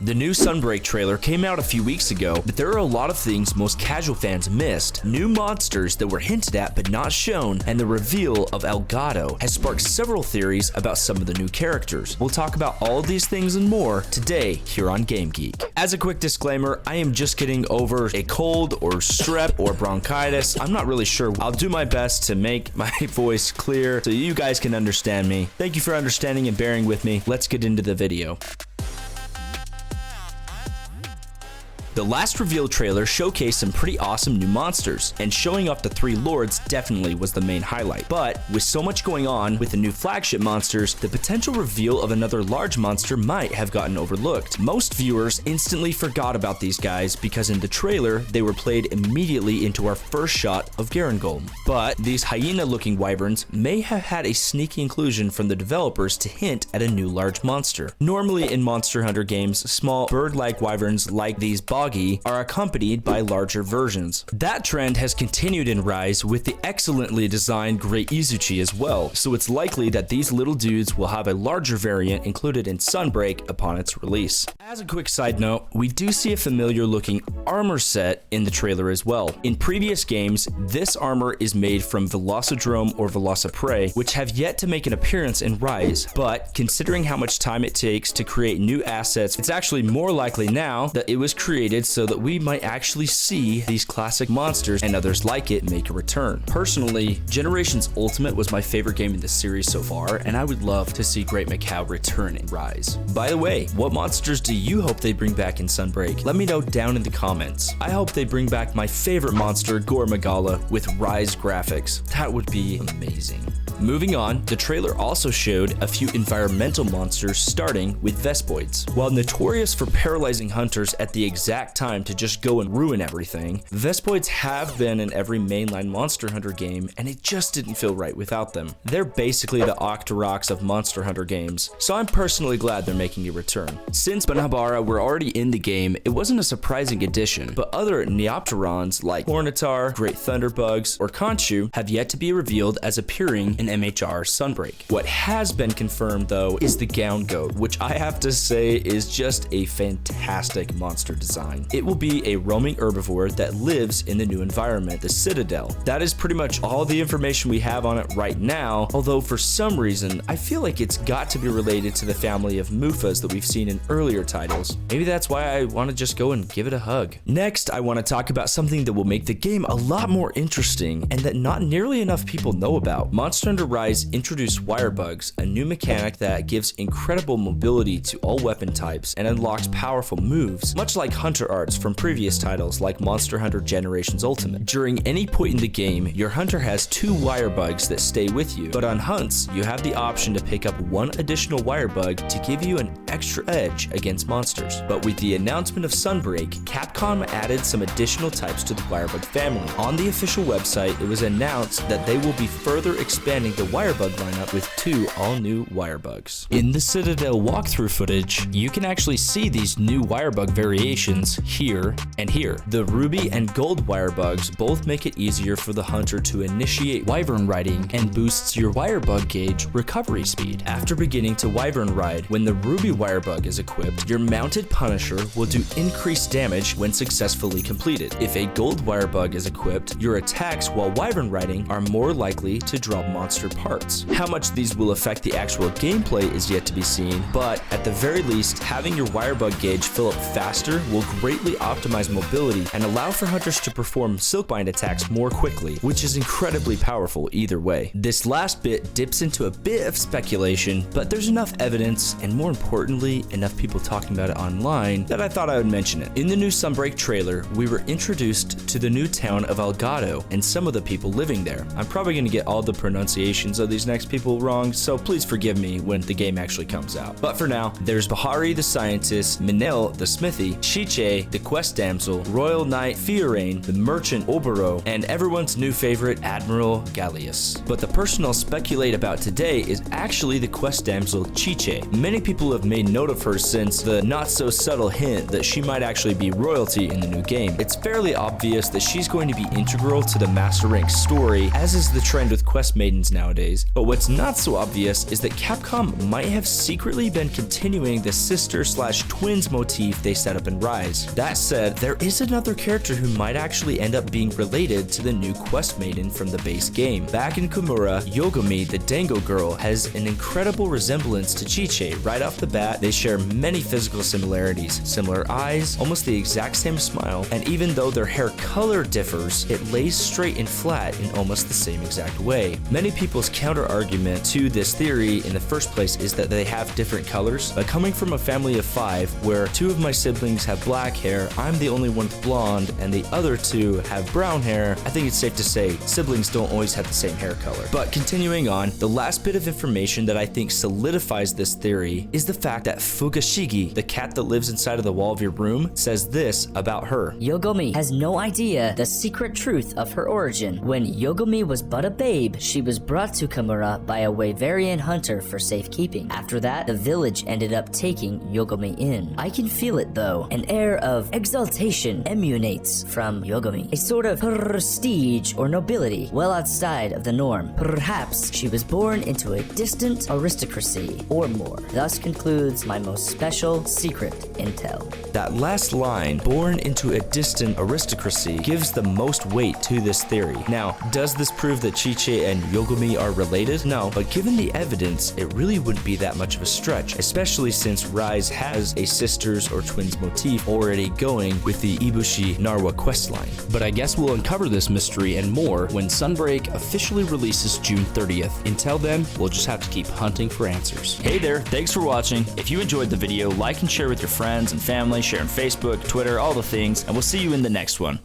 The new Sunbreak trailer came out a few weeks ago, but there are a lot of things most casual fans missed. New monsters that were hinted at but not shown, and the reveal of Elgato has sparked several theories about some of the new characters. We'll talk about all of these things and more today here on Game Geek. As a quick disclaimer, I am just getting over a cold or strep or bronchitis. I'm not really sure. I'll do my best to make my voice clear so you guys can understand me. Thank you for understanding and bearing with me. Let's get into the video. The last reveal trailer showcased some pretty awesome new monsters, and showing off the 3 lords definitely was the main highlight. But with so much going on with the new flagship monsters, the potential reveal of another large monster might have gotten overlooked. Most viewers instantly forgot about these guys because in the trailer, they were played immediately into our first shot of Garangolm. But these hyena-looking wyverns may have had a sneaky inclusion from the developers to hint at a new large monster. Normally in Monster Hunter games, small bird-like wyverns like these bog are accompanied by larger versions. That trend has continued in Rise with the excellently designed Great Izuchi as well, so it's likely that these little dudes will have a larger variant included in Sunbreak upon its release. As a quick side note, we do see a familiar looking armor set in the trailer as well. In previous games, this armor is made from Velocidrome or Velociprey, which have yet to make an appearance in Rise, but considering how much time it takes to create new assets, it's actually more likely now that it was created so that we might actually see these classic monsters and others like it make a return. Personally, Generations Ultimate was my favorite game in the series so far, and I would love to see Great Macau return in Rise. By the way, what monsters do you hope they bring back in Sunbreak? Let me know down in the comments. I hope they bring back my favorite monster, Gore Magala, with Rise graphics. That would be amazing. Moving on, the trailer also showed a few environmental monsters starting with Vespoids. While notorious for paralyzing hunters at the exact time to just go and ruin everything, Vespoids have been in every mainline Monster Hunter game, and it just didn't feel right without them. They're basically the Octoroks of Monster Hunter games, so I'm personally glad they're making a return. Since Banabara were already in the game, it wasn't a surprising addition, but other Neopterons like Hornitar, Great Thunderbugs, or Conchu have yet to be revealed as appearing in MHR Sunbreak. What has been confirmed though is the Gown Goat, which I have to say is just a fantastic monster design. It will be a roaming herbivore that lives in the new environment, the Citadel. That is pretty much all the information we have on it right now, although for some reason I feel like it's got to be related to the family of Mufas that we've seen in earlier titles. Maybe that's why I want to just go and give it a hug. Next, I want to talk about something that will make the game a lot more interesting and that not nearly enough people know about. Monster Hunter Rise introduced Wirebugs, a new mechanic that gives incredible mobility to all weapon types and unlocks powerful moves, much like Hunter Arts from previous titles like Monster Hunter Generations Ultimate. During any point in the game, your hunter has 2 Wirebugs that stay with you, but on hunts, you have the option to pick up 1 additional Wirebug to give you an extra edge against monsters. But with the announcement of Sunbreak, Capcom added some additional types to the Wirebug family. On the official website, it was announced that they will be further expanding the Wirebug lineup with 2 all-new Wirebugs. In the Citadel walkthrough footage, you can actually see these new Wirebug variations here and here. The Ruby and Gold Wirebugs both make it easier for the hunter to initiate Wyvern riding and boosts your Wirebug gauge recovery speed. After beginning to Wyvern ride, when the Ruby Wirebug is equipped, your mounted Punisher will do increased damage when successfully completed. If a Gold Wirebug is equipped, your attacks while Wyvern riding are more likely to drop monster parts. How much these will affect the actual gameplay is yet to be seen, but at the very least, having your Wirebug gauge fill up faster will greatly optimize mobility and allow for hunters to perform Silkbind attacks more quickly, which is incredibly powerful either way. This last bit dips into a bit of speculation, but there's enough evidence, and more importantly, enough people talking about it online, that I thought I would mention it. In the new Sunbreak trailer, we were introduced to the new town of Elgato and some of the people living there. I'm probably going to get all the pronunciations of these next people wrong, so please forgive me when the game actually comes out. But for now, there's Bahari the scientist, Minil the smithy, Chiche the quest damsel, Royal Knight Fiorane, the merchant Obero, and everyone's new favorite Admiral Gallius. But the person I'll speculate about today is actually the quest damsel Chiche. Many people have made note of her since the not so subtle hint that she might actually be royalty in the new game. It's fairly obvious that she's going to be integral to the Master Rank story, as is the trend with quest maidens siblings nowadays. But what's not so obvious is that Capcom might have secretly been continuing the sister/twins motif they set up in Rise. That said, there is another character who might actually end up being related to the new quest maiden from the base game. Back in Komura, Yogami, the Dango girl, has an incredible resemblance to Chiche. Right off the bat, they share many physical similarities. Similar eyes, almost the exact same smile, and even though their hair color differs, it lays straight and flat in almost the same exact way. Many people's counter argument to this theory in the first place is that they have different colors, but coming from a family of 5 where 2 of my siblings have black hair, I'm the only one with blonde, and the other 2 have brown hair, I think it's safe to say siblings don't always have the same hair color. But continuing on, the last bit of information that I think solidifies this theory is the fact that Fukushigi, the cat that lives inside of the wall of your room, says this about her. Yogami has no idea the secret truth of her origin. When Yogami was but a babe, she was brought to Komura by a Wyverian hunter for safekeeping. After that, the village ended up taking Yogami in. I can feel it though. An air of exaltation emanates from Yogami. A sort of prestige or nobility well outside of the norm. Perhaps she was born into a distant aristocracy or more. Thus concludes my most special secret intel. That last line, born into a distant aristocracy, gives the most weight to this theory. Now, does this prove that Chiche and Yogami are related? No, but given the evidence, it really wouldn't be that much of a stretch, especially since Rise has a sisters or twins motif already going with the Ibushi Narwa questline. But I guess we'll uncover this mystery and more when Sunbreak officially releases June 30th. Until then, we'll just have to keep hunting for answers. Hey there, thanks for watching. If you enjoyed the video, like and share with your friends and family, share on Facebook, Twitter, all the things, and we'll see you in the next one.